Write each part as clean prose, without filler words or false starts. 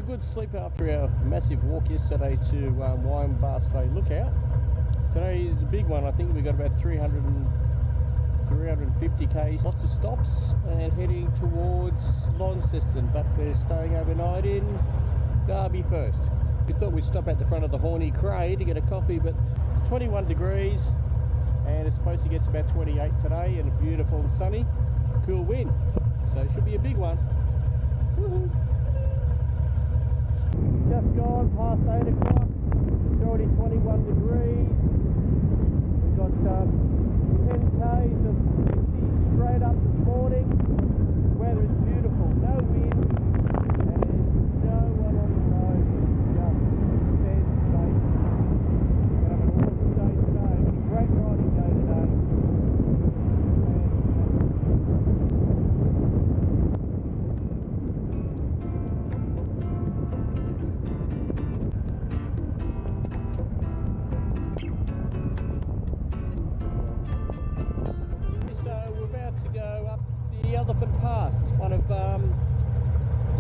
good sleep after our massive walk yesterday to Wine Lookout. Today is a big one. I think we got about 350 k's, lots of stops, and heading towards Launceston, but we're staying overnight in Derby first. We thought we'd stop at the front of the Horny Cray to get a coffee, but it's 21 degrees and it's supposed to get to about 28 today, and a beautiful and sunny, cool wind. So it should be a big one. Woohoo! Just gone past 8 o'clock. It's already 21 degrees. We've got 10 k's of twisties straight up this morning. The weather is beautiful, no wind, and there's no one on the road. Just dead straight. We're going to have an awesome day today. A great riding day today.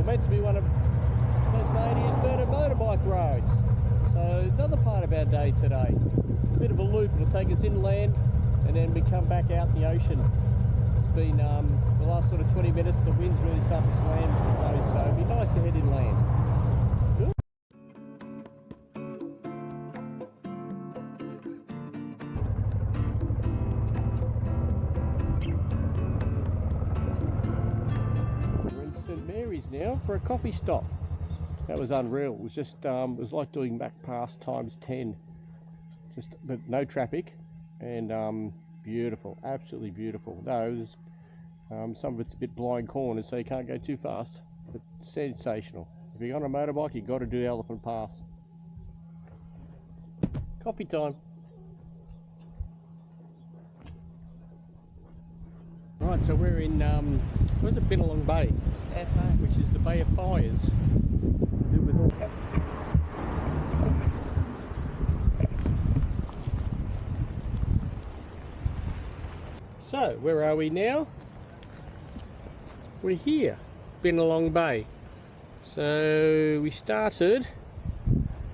Meant to be one of Tasmania's better motorbike roads. So another part of our day today. It's a bit of a loop. It'll take us inland and then we come back out in the ocean. It's been the last sort of 20 minutes, the wind's really starting to slam today, so it'd be nice to head inland. Cool. St Mary's now for a coffee stop. That was unreal. It was just it was like doing back past times 10, but no traffic, and beautiful, absolutely beautiful. No, it was, some of it's a bit blind corners, so you can't go too fast, but sensational. If you're on a motorbike, you've got to do Elephant Pass. Coffee time. Right, so we're in where's it, Bennelong Bay, which is the Bay of Fires. So where are we now? We're here, Bennelong Bay. So we started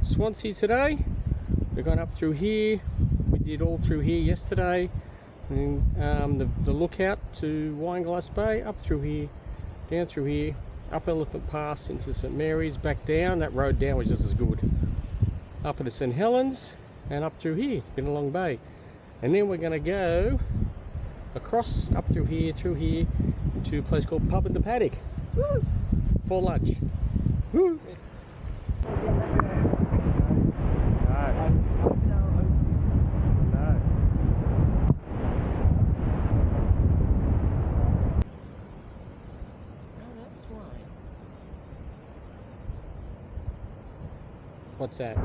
Swansea today. We've gone up through here. We did all through here yesterday. And the lookout to Wineglass Bay, up through here, down through here, up Elephant Pass into St Mary's, back down. That road down was just as good. Up into St Helens and up through here, Bennelong Bay. And then we're going to go across, up through here, to a place called Pub in the Paddock. Woo! For lunch. Woo! What's that?